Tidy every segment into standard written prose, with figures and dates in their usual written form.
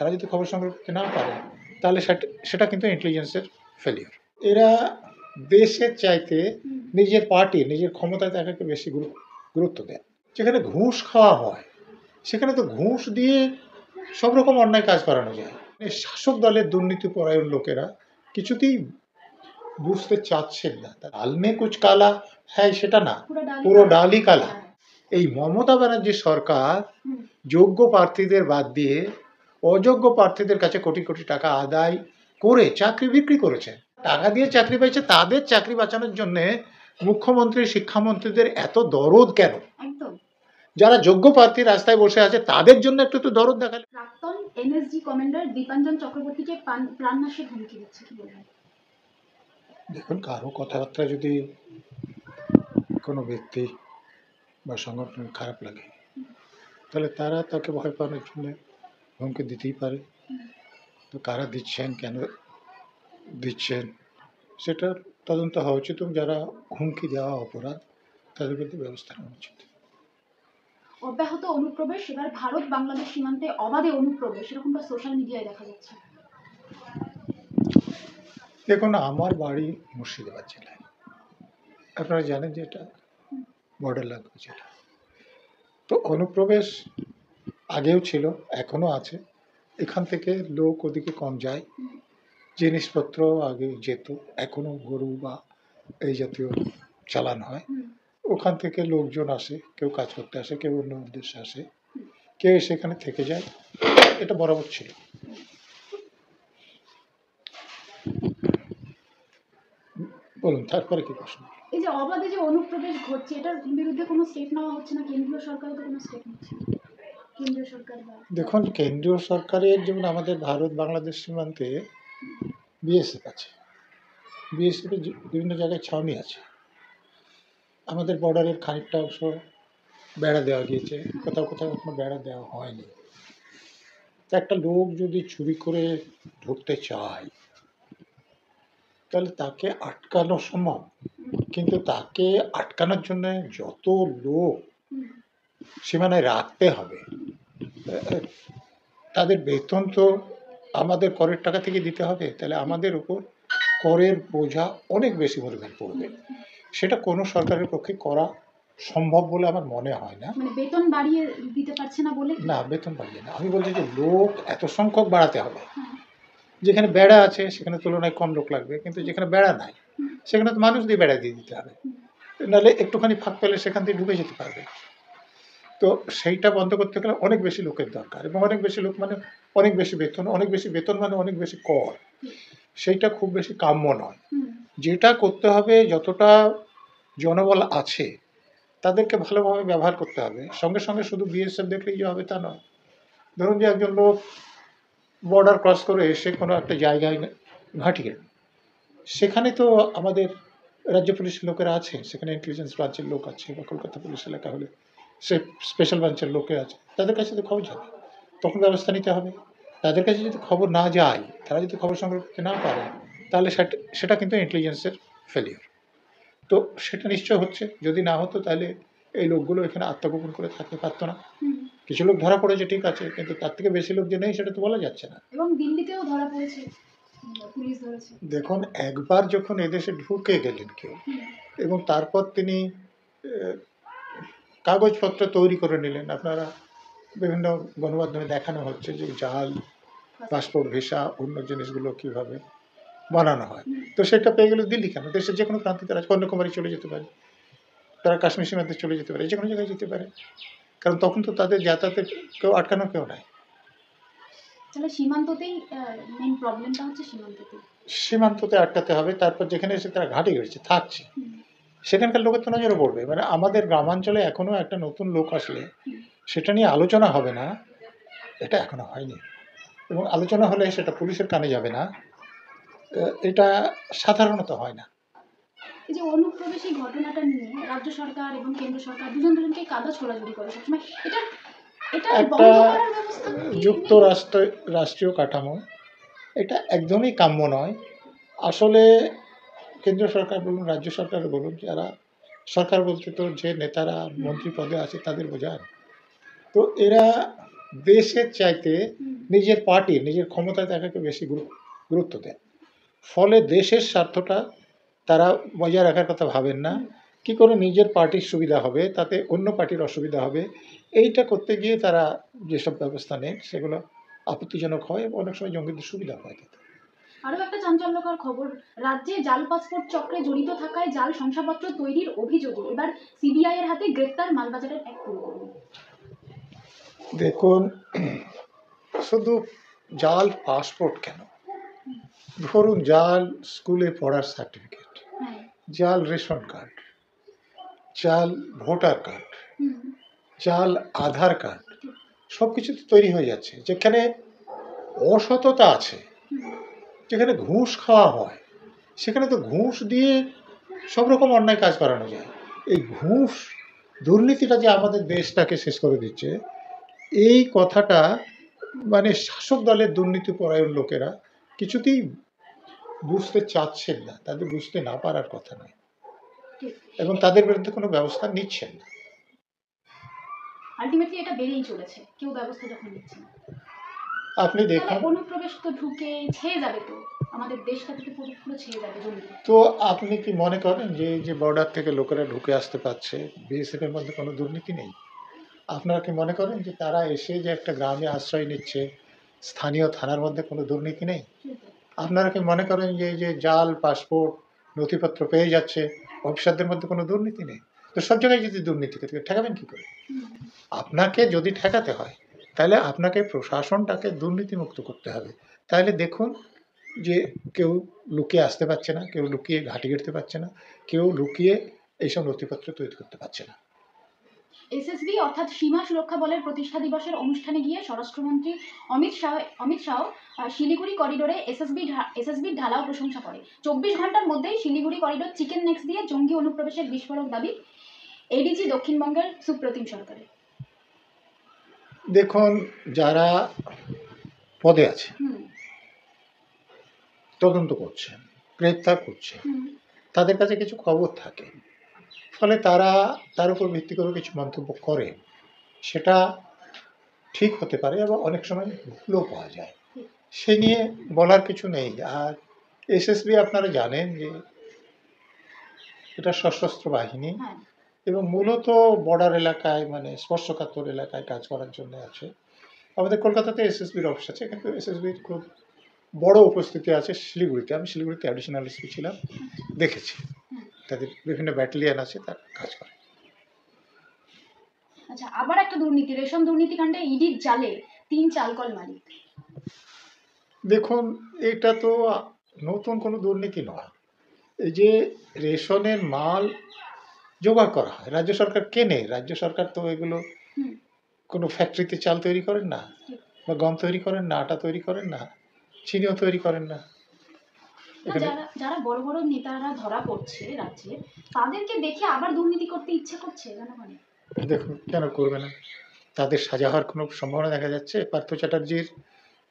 তারা যদি খবর সংগ্রহ করতে না পারে তাহলে সেটা কিন্তু ইন্টেলিজেন্সের ফেলিওর। এরা দেশের চাইতে নিজের পার্টি, নিজের ক্ষমতায় দেখাকে বেশি গুরুত্ব দেয়। যেখানে ঘুষ খাওয়া হয় সেখানে তো ঘুষ দিয়ে সব রকম অন্যায় কাজ করানো যায়। শাসক দলের দুর্নীতিপরায়ণ লোকেরা কিছুতেই বুঝতে চাচ্ছেন না। ডাল মে কুচ কালা হ্যাঁ, সেটা না, পুরো ডালই কালা। এই মমতা ব্যানার্জি সরকার যোগ্য প্রার্থীদের বাদ দিয়ে অযোগ্য প্রার্থীদের কাছে কোটি কোটি টাকা আদায় করে চাকরি বিক্রি করেছে। টাকা দিয়ে চাকরি পাইছে, তাদের চাকরি বাঁচানোর জন্য মুখ্যমন্ত্রী, শিক্ষামন্ত্রীদের এত দরদ কেন? যারা যোগ্য প্রার্থী রাস্তায় বসে আছে তাদের জন্য একটু তো দরদ দেখালে। প্রাক্তন এনএসজি কমান্ডার দীপাঞ্জন চক্রবর্তীকে প্রাণনাশের হুমকি দিচ্ছে, কি বলবেন? দেখুন, কারো কথাবার্তা যদি কোনো ব্যক্তি বা সংগঠনের খারাপ লাগে তাহলে তারা তাকে ভয় পাওয়ানোর জন্য হুমকি দিতেই পারে। তো কারা দিচ্ছেন, কেন দিচ্ছেন, সেটা তদন্ত হওয়া উচিত এবং যারা হুমকি দেওয়া অপরাধ তাদের বিরুদ্ধে ব্যবস্থা নেওয়া উচিত। অব্যাহত অনুপ্রবেশ, এবার ভারত বাংলাদেশ সীমান্তে অবাধে অনুপ্রবেশ, এরকমটা সোশ্যাল মিডিয়ায় দেখা যাচ্ছে। দেখুন, আমার বাড়ি মুর্শিদাবাদ জেলায়, আপনারা জানেন যে এটা বর্ডার লাগোয়া জেলা। তো অনুপ্রবেশ আগেও ছিল, এখনো আছে। এখান থেকে লোক ওদিকে কম যায়, জিনিসপত্র আগে যেত, এখনো গরু বা এই জাতীয় চালান হয়। ওখান থেকে লোকজন আসে, কেউ কাজ করতে আসে, কেউ অন্য উদ্দেশ্যে আসে, কেউ সেখানে থেকে যায়, এটা বরাবর ছিল। বলুন, তারপরে কি প্রশ্ন? এই যে অবাধে যে অনুপ্রবেশ ঘটছে, এটার বিরুদ্ধে কোনো স্টেপ নেওয়া হচ্ছে না? কেন্দ্রীয় সরকারও তো কোনো স্টেপ নিচ্ছে না। কেন্দ্রীয় সরকার দেখুন, কেন্দ্রীয় সরকারের যেমন আমাদের ভারত বাংলাদেশ সীমান্তে বিএসএফ আছে, বিএসএফের বিভিন্ন জায়গায় ছাউনি আছে। আমাদের বর্ডারের খানিকটা অংশ বেড়া দেওয়া গিয়েছে, কোথাও কোথাও এখনো বেড়া দেওয়া হয়নি। তা একটা লোক যদি চুরি করে ঢুকতে চায় তাহলে তাকে আটকানো সম্ভব, কিন্তু তাকে আটকানোর জন্য যত লোক সীমানায় রাখতে হবে, তাদের বেতন তো আমাদের করের টাকা থেকে দিতে হবে, তাহলে আমাদের উপর করের বোঝা অনেক বেশি পরিমাণ পড়বে। সেটা কোনো সরকারের পক্ষে করা সম্ভব বলে আমার মনে হয় না। বেতন বাড়িয়ে দিতে পারছে না বলে না, বেতন বাড়িয়ে না, আমি বলছি যে লোক এত সংখ্যক বাড়াতে হবে। যেখানে বেড়া আছে সেখানে তুলনায় কম লোক লাগবে, কিন্তু যেখানে বেড়া নাই সেখানে তো মানুষ দিয়ে বেড়া দিয়ে দিতে হবে, নাহলে একটুখানি ফাঁক পেলে সেখান থেকে ঢুকে যেতে পারবে। তো সেইটা বন্ধ করতে গেলে অনেক বেশি লোকের দরকার, এবং অনেক বেশি লোক মানে অনেক বেশি বেতন, অনেক বেশি বেতন মানে অনেক বেশি কর, সেইটা খুব বেশি কাম্য নয়। যেটা করতে হবে, যতটা জনবল আছে তাদেরকে ভালোভাবে ব্যবহার করতে হবে। সঙ্গে সঙ্গে শুধু বিএসএফ দেখলেই যে হবে তা নয়। ধরুন যে একজন লোক বর্ডার ক্রস করে এসে কোনো একটা জায়গায় ঘাঁটিয়ে, সেখানে তো আমাদের রাজ্য পুলিশের লোকেরা আছে, সেখানে ইন্টেলিজেন্স ব্রাঞ্চের লোক আছে, বা কলকাতা পুলিশ এলাকা হলে সে স্পেশাল ব্রাঞ্চের লোকে আছে, তাদের কাছে তো খবর যাবে, তখন ব্যবস্থা নিতে হবে। তাদের কাছে যদি খবর না যায়, তারা যদি খবর সংগ্রহ করতে না পারে তাহলে সেটা কিন্তু ইন্টেলিজেন্সের ফেলিওর। তো সেটা নিশ্চয় হচ্ছে, যদি না হতো তাহলে এই লোকগুলো এখানে আত্মগোপন করে থাকতে পারতো না। কিছু লোক ধরা পড়েছে ঠিক আছে, কিন্তু তার থেকে বেশি লোক যে নেই সেটা তো বলা যাচ্ছে না। এবং দিল্লিতেও ধরা পড়েছে, পুলিশ ধরেছে। দেখুন, একবার যখন এদেশে ঢুকে গেলেন কেউ এবং তারপর তিনি কাগজপত্র তৈরি করে নিলেন, আপনারা বিভিন্ন গণমাধ্যমে দেখানো হচ্ছে যে জাল পাসপোর্ট, ভিসা, অন্য জিনিসগুলো কীভাবে বানানো হয়। তো সেটা পেয়ে গেলে দিল্লি কেন, দেশের যে কোনো প্রান্তে তারা কন্যাকুমারী চলে যেতে পারে, তারা কাশ্মীর সীমান্তে চলে যেতে পারে, যে কোনো জায়গায় যেতে পারে, কারণ তখন তো তাদের যাতায়াতে কেউ আটকানো কেউ নাই। তাহলে সীমান্ততেই মেইন প্রবলেমটা হচ্ছে, সীমান্ততে আটকাতে হবে। তারপর যেখানে এসে তারা ঘাঁটি গেড়েছে থাকছে, সেখানকার লোকের তো নজরে পড়বে। মানে আমাদের গ্রামাঞ্চলে এখনও একটা নতুন লোক আসলে সেটা নিয়ে আলোচনা হবে না, এটা এখনো হয়নি, এবং আলোচনা হলে সেটা পুলিশের কানে যাবে না, এটা সাধারণত হয় না। এই যে অনুপ্রবেশ ঘটনাটা নিয়ে রাজ্য সরকার এবং কেন্দ্র সরকার দুজনকে কাদা ছোড়াছুড়ি করে সবসময়, এটা একটা রাষ্ট্রীয় কাঠামো, এটা একদমই কাম্য নয়। আসলে কেন্দ্র সরকার বলুন, রাজ্য সরকার বলুন, যারা সরকার বলতে তো যে নেতারা মন্ত্রী পদে আছে তাদের বোঝায়, তো এরা দেশের চাইতে হুম, নিজের পার্টি, নিজের ক্ষমতা দেখাকে বেশি গুরুত্ব দেন। ফলে দেশের স্বার্থটা তারা বজায় রাখার কথা ভাবেন না। হুম। কি করে নিজের পার্টির সুবিধা হবে, তাতে অন্য পার্টির অসুবিধা হবে, এইটা করতে গিয়ে তারা যেসব ব্যবস্থা নেন সেগুলো আপত্তিজনক হয় এবং অনেক সময় জঙ্গিদের সুবিধা হয় তাতে। আরও একটা চাঞ্চল্যকর খবর, রাজ্যে জাল পাসপোর্ট চক্রে জড়িত থাকায় জাল শংসাপত্র তৈরির অভিযোগে এবার সিবিআই এর হাতে গ্রেপ্তার মালবাজারের এক পুরকর্মী। দেখুন, শুধু জাল পাসপোর্ট কেন, ধরুন জাল স্কুলে পড়ার সার্টিফিকেট, হ্যাঁ। জাল রেশন কার্ড, জাল ভোটার কার্ড, হুম, জাল আধার কার্ড, সব কিছু তো তৈরি হয়ে যাচ্ছে। যেখানে অসততা আছে, হুম, যেখানে ঘুষ খাওয়া হয়, সেখানে তো ঘুষ দিয়ে সব রকম অন্যায় কাজ করানো যায়। এই ঘুষ দুর্নীতিটা যে আমাদের দেশটাকে শেষ করে দিচ্ছে, এই কথাটা মানে শাসক দলের দুর্নীতিপরায়ণ লোকেরা কিছুতেই বুঝতে চাচ্ছেন না, তাদের বুঝতে না পারার কথা নয়, ঠিক। এবং তাদের বিরুদ্ধে কোনো ব্যবস্থা নিচ্ছেন না। আলটিমেটলি এটা বেড়েই চলেছে, কেউ ব্যবস্থা যখন নিচ্ছে না। আপনি তাহলে দেখুন, অনুপ্রবেশ তো ঢুকে ছেয়ে যাবে, তো আমাদের দেশটা থেকে পুরো পুরো ছেয়ে যাবে জমিতে। তো আপনি কি মনে করেন যে এই যে বর্ডার থেকে লোকেরা ঢুকে আসতে পারছে, বিএসএফ এর মধ্যে কোনো দুর্নীতি নেই? আপনারা কি মনে করেন যে তারা এসে যে একটা গ্রামে আশ্রয় নিচ্ছে, স্থানীয় থানার মধ্যে কোনো দুর্নীতি নেই? আপনারা কি মনে করেন যে এই যে জাল পাসপোর্ট নথিপত্র পেয়ে যাচ্ছে, অফিসারদের মধ্যে কোনো দুর্নীতি নেই? তো সব জায়গায় যদি দুর্নীতি থাকে ঠেকাবেন কী করে? হুম, আপনাকে যদি ঠেকাতে হয় তাহলে আপনাকে প্রশাসনটাকে দুর্নীতিমুক্ত করতে হবে। তাহলে দেখুন যে কেউ লুকিয়ে আসতে পারছে না, কেউ লুকিয়ে ঘাঁটি গেড়তে পারছে না, কেউ লুকিয়ে এইসব নথিপত্র তৈরি করতে পারছে না। এসএসবি অর্থাৎ সীমা সুরক্ষা বলের প্রতিষ্ঠা দিবসের অনুষ্ঠানে গিয়ে স্বরাষ্ট্রমন্ত্রী অমিত শাহ শিলিগুড়ি করিডোরে এসএসবির ঢালাও প্রশংসা করে। 24 ঘন্টার মধ্যেই শিলিগুড়ি করিডোর চিকেন নেক্স দিয়ে জঙ্গি অনুপ্রবেশের বিস্ফোরক দাবি এডিজি দক্ষিণবঙ্গের সুপ্রতিম সরকারের। দেখুন, যারা পদে আছে, হুম, তদন্ত করছেন, গ্রেপ্তার করছেন, হুম, তাদের কাছে কিছু খবর থাকে, ফলে তারা তার উপর ভিত্তি করে কিছু মন্তব্য করে। সেটা ঠিক হতে পারে এবং অনেক সময় ভুলও পাওয়া যায়, সে নিয়ে বলার কিছু নেই। আর এসএসবি আপনারা জানেন যে এটা সশস্ত্র বাহিনী হ্যাঁ, এবং মূলত বর্ডার এলাকায় মানে স্পর্শকাতর এলাকায় কাজ করার জন্য আছে। আমাদের কলকাতাতে এসএসবির অফিস আছে, কিন্তু এসএসবির খুব বড় উপস্থিতি আছে শিলিগুড়িতে। আমি শিলিগুড়িতে অ্যাডিশনাল এসপি ছিলাম, দেখেছি হুম। তাদের বিভিন্ন ব্যাটালিয়ান আছে, তার কাজ করে। আচ্ছা, আবার একটা দুর্নীতি, রেশন দুর্নীতিকাণ্ডে ইডির জালে 3 চালকল মালিক। দেখুন, এটা তো নতুন কোনো দুর্নীতি নয়। এই যে রেশনের মাল জোগাড় করা হয়, রাজ্য সরকার কেনে, রাজ্য সরকার তো এগুলো হুম, কোনো ফ্যাক্টরিতে চাল তৈরি করেন না, ঠিক। বা গম তৈরি করেন না, আটা তৈরি করেন না, চিনিও তৈরি করেন না। না, এখানে যারা যারা বড় বড় নেতারা ধরা পড়ছে রাজ্যে, তাদেরকে দেখে আবার দুর্নীতি করতে ইচ্ছে করছে জনগণের। দেখুন, কেন করবে না? তাদের সাজা হওয়ার কোনো সম্ভাবনা দেখা যাচ্ছে? পার্থ চ্যাটার্জির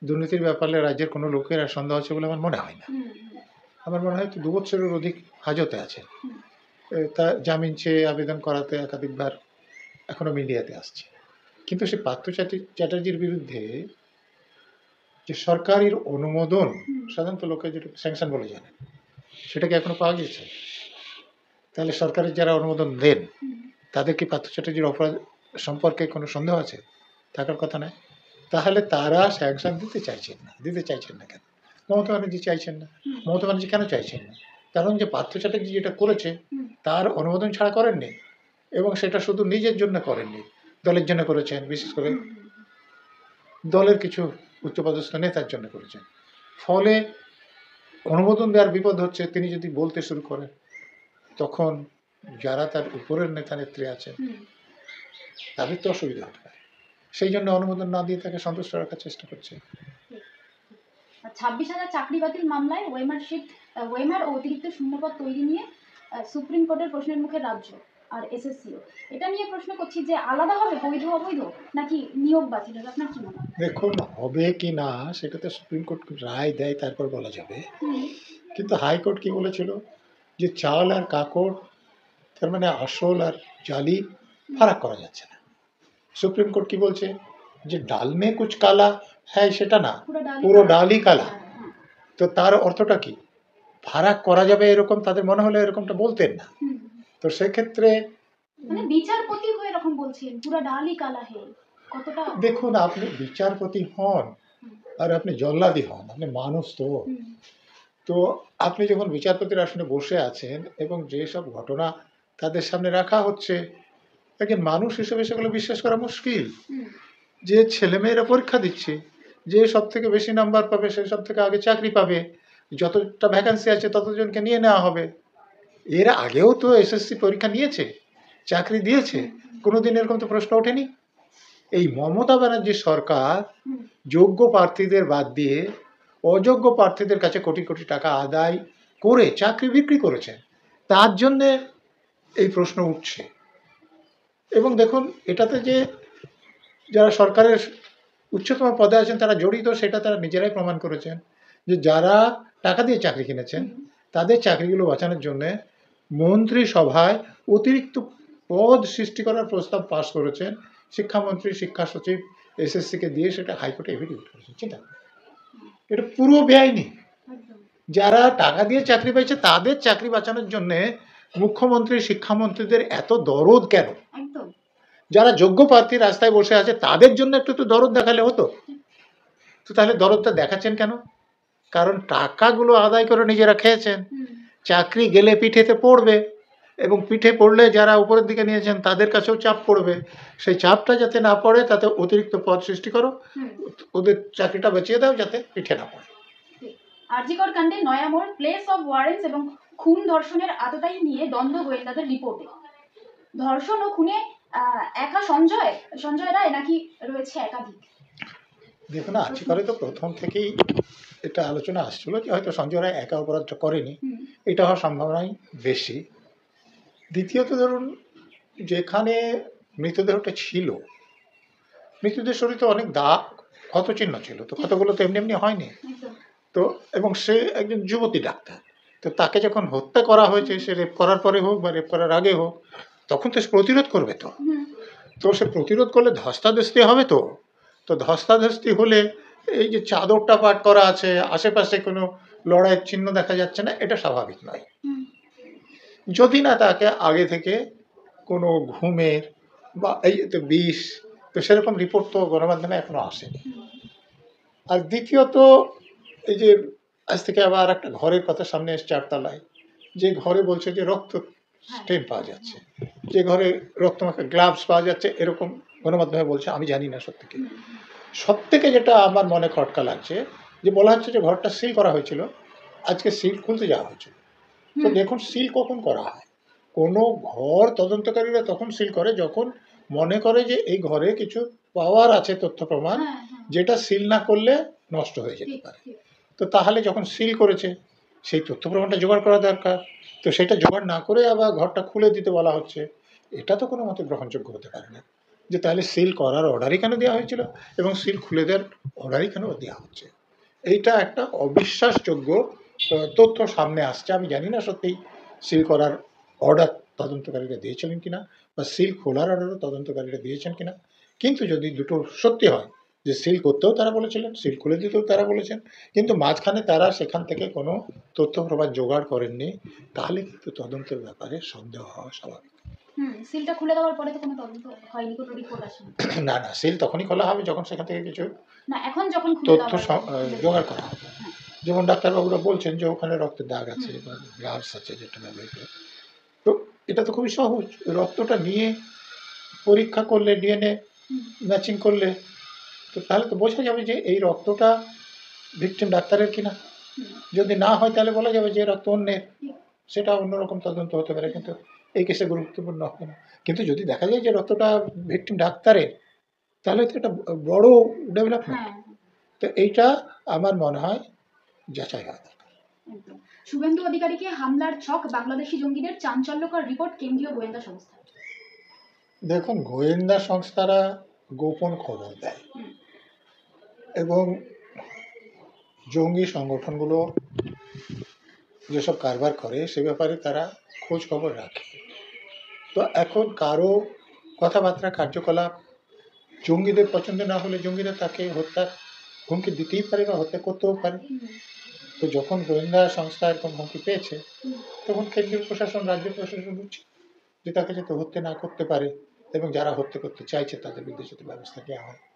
দুর্নীতির ব্যাপারে রাজ্যের কোনো লোকের আর সন্দেহ আছে বলে আমার মনে হয় না। হুম, হুম, আমার মনে হয় তো 2 বছরের অধিক হাজতে আছে। হুম, তা জামিন চেয়ে আবেদন করাতে একাধিকবার এখনো মিডিয়াতে আসছে। কিন্তু সে পার্থ চ্যাটার্জির বিরুদ্ধে যে সরকারের অনুমোদন, হুম, সাধারণত লোকে যেটা স্যাংশন বলে জানে, সেটা কি এখনো পাওয়া গেছে? তাহলে সরকারের যারা অনুমোদন দেন, হুম, তাদের কি পার্থ চ্যাটার্জির অপরাধ সম্পর্কে কোনো সন্দেহ আছে? থাকার কথা নয়। তাহলে তারা স্যাংশন দিতে চাইছেন না কেন? মমতা ব্যানার্জি চাইছেন না। হুম, মমতা ব্যানার্জি কেন চাইছেন না? কারণ যে পার্থ চ্যাটার্জি যেটা করেছে হুম, তার অনুমোদন ছাড়া করেননি, এবং সেটা শুধু নিজের জন্য করেননি, দলের জন্য করেছেন, বিশেষ করে হুম, হুম, দলের কিছু উচ্চপদস্থ নেতার জন্য করেছেন। ফলে অনুমোদন দেওয়ার বিপদ হচ্ছে, তিনি যদি বলতে শুরু করেন তখন যারা তার উপরের নেতা নেত্রী আছেন হুম। তাদের তো অসুবিধা হতে পারে। সেই জন্য অনুমোদন না দিয়ে তাকে সন্তুষ্ট রাখার চেষ্টা করছে। আর 26,000 চাকরি বাতিল মামলায় ওয়েমার ও অতিরিক্ত শূন্যপদ তৈরি নিয়ে সুপ্রিম কোর্টের প্রশ্নের মুখে রাজ্য আর এসএসসিও। এটা নিয়ে প্রশ্ন করছি যে আলাদা হবে বৈধ অবৈধ, নাকি নিয়োগ বাতিল হবে? আপনার কি মনে হয়? দেখুন, হবে কি না সেটা তো সুপ্রিম কোর্ট রায় দেয়, তারপর বলা যাবে। হুম, কিন্তু হাইকোর্ট কি বলেছিল যে চাল আর কাকড়, তার মানে আসল আর জালি ফারাক করা যাচ্ছে না। সুপ্রিম কোর্ট কি বলছে যে ডাল মে কুচ কালা হ্যাঁ সেটা না, পুরো পুরো ডালই ডালই কালা। হ্যাঁ। তো তার অর্থটা কি? ফারাক করা যাবে এরকম তাদের মনে হলে এরকমটা বলতেন না। হুম। তো সেক্ষেত্রে মানে বিচারপতি হয়ে এরকম বলছেন পুরো ডালই কালা হে, কতটা দেখুন, আপনি বিচারপতি হন আর আপনি জল্লাদি হন, আপনি মানুষ তো। হুম, তো আপনি যখন বিচারপতির আসনে বসে আছেন এবং যেসব ঘটনা তাদের সামনে রাখা হচ্ছে, একজন মানুষ হিসেবে সেগুলো বিশ্বাস করা মুশকিল। হুম, যে ছেলেমেয়েরা পরীক্ষা দিচ্ছে, যে সব থেকে বেশি নাম্বার পাবে সে সব থেকে আগে চাকরি পাবে, যতটা ভ্যাকান্সি আছে ততজনকে নিয়ে নেওয়া হবে। এর আগেও তো এসএসসি পরীক্ষা নিয়েছে, চাকরি দিয়েছে, কোনোদিন এরকম তো প্রশ্ন ওঠেনি। এই মমতা ব্যানার্জি সরকার হুম, যোগ্য প্রার্থীদের বাদ দিয়ে অযোগ্য প্রার্থীদের কাছে কোটি কোটি টাকা আদায় করে চাকরি বিক্রি করেছেন, তার জন্যে এই প্রশ্ন উঠছে। এবং দেখুন, এটাতে যে যারা সরকারের উচ্চতম পদে আছেন তারা জড়িত সেটা তারা নিজেরাই প্রমাণ করেছেন, যে যারা টাকা দিয়ে চাকরি কিনেছেন তাদের চাকরিগুলো বাঁচানোর জন্যে মন্ত্রিসভায় অতিরিক্ত পদ সৃষ্টি করার প্রস্তাব পাশ করেছেন শিক্ষামন্ত্রী, শিক্ষা সচিব, এসএসসিকে দিয়ে সেটা হাইকোর্টে এফিডেভিট করেছেন। চিন্তা করুন, এটা পুরো বেআইনি। একদম। যারা টাকা দিয়ে চাকরি পেয়েছে তাদের চাকরি বাঁচানোর জন্যে মুখ্যমন্ত্রী, শিক্ষামন্ত্রীদের এত দরদ কেন? একদম। যারা যোগ্য প্রার্থী রাস্তায় বসে আছে তাদের জন্য একটু তো দরদ দেখালে হতো। তো তাহলে দরদটা দেখাচ্ছেন কেন? কারণ টাকাগুলো আদায় করে নিজেরা খেয়েছেন, হুম, চাকরি গেলে পিঠেতে পড়বে, এবং পিঠে পড়লে যারা উপরের দিকে নিয়েছেন তাদের কাছেও চাপ পড়বে। সেই চাপটা যাতে না পড়ে তাতে অতিরিক্ত পদ সৃষ্টি করো, হুম। ওদের চাকরিটা বাঁচিয়ে দাও যাতে পিঠে না পড়ে। আরজিকর কাণ্ডে নয়ামোড়, প্লেস অফ ওয়ারেন্টস এবং খুন ধর্ষণের আততায়ী নিয়ে দ্বন্দ্ব গোয়েন্দাদের রিপোর্টে। ধর্ষণ ও খুনে একা সঞ্জয় রায় নাকি রয়েছে একাধিক? দেখুন, আজকে করে তো প্রথম থেকেই এটা আলোচনা আসছিল যে হয়তো সঞ্জয় রায় একা অপরাধটা করেনি, হুম, এটা হওয়ার সম্ভাবনাই বেশি। দ্বিতীয়ত ধরুন, যেখানে মৃতদেহটা ছিল, মৃতদেহের শরীরে অনেক দাগ, ক্ষতচিহ্ন ছিল, তো ক্ষতগুলো তো এমনি এমনি হয়নি। একদম। তো এবং সে একজন যুবতী ডাক্তার, তো তাকে যখন হত্যা করা হয়েছে, সে রেপ করার পরে হোক বা রেপ করার আগে হোক, তখন তো সে প্রতিরোধ করবে। তো হুম, তো সে প্রতিরোধ করলে ধস্তাধস্তি হবে। তো তো ধস্তাধস্তি হলে এই যে চাদরটা পাট করা আছে, আশেপাশে কোনো লড়াইয়ের চিহ্ন দেখা যাচ্ছে না, এটা স্বাভাবিক নয়। হুম, যদি না তাকে আগে থেকে কোনো ঘুমের বা এই তো বিষ, তো সেরকম রিপোর্ট তো গণমাধ্যমে এখনো আসেনি। আর দ্বিতীয়ত, এই যে আজ থেকে আবার একটা ঘরের কথা সামনে এসছে 4 তলায়, যে ঘরে বলছে যে রক্ত স্টেন পাওয়া যাচ্ছে, যে ঘরে রক্তমাখা গ্লাভস পাওয়া যাচ্ছে, এরকম গণমাধ্যমে বলছে। আমি জানি না সত্যি কি। সব থেকে যেটা আমার মনে খটকা লাগছে, যে বলা হচ্ছে যে ঘরটা সিল করা হয়েছিল, আজকে সিল খুলতে যাওয়া হয়েছিল। তো দেখুন, সিল কখন করা হয়? কোনো ঘর তদন্তকারীরা তখন সিল করে যখন মনে করে যে এই ঘরে কিছু পাওয়ার আছে, তথ্য প্রমাণ, হ্যাঁ, হ্যাঁ, যেটা সিল না করলে নষ্ট হয়ে যেতে ঠিক, পারে। ঠিক। তো তাহলে যখন সিল করেছে, সেই তথ্য প্রমাণটা জোগাড় করা দরকার। তো সেটা জোগাড় না করে আবার ঘরটা খুলে দিতে বলা হচ্ছে, এটা তো কোনো মতে গ্রহণযোগ্য হতে পারে না। যে তাহলে সিল করার অর্ডারই কেন দেওয়া হয়েছিল এবং সিল খুলে দেওয়ার অর্ডারই কেন দেওয়া হচ্ছে? এইটা একটা অবিশ্বাসযোগ্য তথ্য সামনে আসছে। আমি জানি না সত্যি সিল করার অর্ডার তদন্তকারীরা দিয়েছিলেন কিনা, বা সিল খোলার অর্ডারও তদন্তকারীরা দিয়েছেন কিনা। কিন্তু যদি দুটো সত্যি হয়, যে সিল করতেও তারা বলেছিলেন, সিল খুলে দিতেও তারা বলেছেন, কিন্তু মাঝখানে তারা সেখান থেকে কোনো তথ্য প্রমাণ জোগাড় করেননি, তাহলে কিন্তু তদন্তের ব্যাপারে সন্দেহ হওয়া স্বাভাবিক। সিলটা খুলে দেওয়ার পরে তো কোনো তদন্ত হয়নি, কোনো রিপোর্ট আসেনি। না না, সিল তখনই খোলা হবে যখন সেখান থেকে কিছু না, এখন যখন খুলে তথ্য দেওয়া জোগাড় করা হবে। যেমন ডাক্তারবাবুরা বলছেন যে ওখানে রক্তের দাগ আছে বা গ্লাভস আছে যেটা ব্যবহৃত। তো এটা তো খুবই সহজ, রক্তটা নিয়ে পরীক্ষা করলে, ডিএনএ ম্যাচিং করলে, তো তাহলে তো বোঝা যাবে যে এই রক্তটা ভিকটিম ডাক্তারের কিনা। যদি না হয় তাহলে বলা যাবে যে রক্ত অন্যের, সেটা অন্যরকম তদন্ত হতে পারে, কিন্তু এই কেসে গুরুত্বপূর্ণ হবে না। কিন্তু যদি দেখা যায় যে রক্তটা ভিকটিম ডাক্তারের, তাহলে তো এটা বড় ডেভেলপমেন্ট। হ্যাঁ, তো এইটা আমার মনে হয় যাচাই হয়। একদম। শুভেন্দু অধিকারীকে হামলার ছক বাংলাদেশি জঙ্গিদের, চাঞ্চল্যকর রিপোর্ট কেন্দ্রীয় গোয়েন্দা সংস্থা। দেখুন, গোয়েন্দা সংস্থারা গোপন খবর দেয় এবং জঙ্গি সংগঠনগুলো যেসব কারবার করে সে ব্যাপারে তারা খোঁজ খবর রাখে। তো এখন কারো কথাবার্তা, কার্যকলাপ জঙ্গিদের পছন্দ না হলে জঙ্গিরা তাকে হত্যার হুমকি দিতেই পারে বা হত্যা করতেও পারে। তো যখন গোয়েন্দা সংস্থা এরকম হুমকি পেয়েছে, তখন কেন্দ্রীয় প্রশাসন, রাজ্য প্রশাসন উচিত যে তাকে যাতে হত্যা না করতে পারে, এবং যারা হত্যা করতে চাইছে তাদের বিরুদ্ধে যাতে ব্যবস্থা নেওয়া হয়।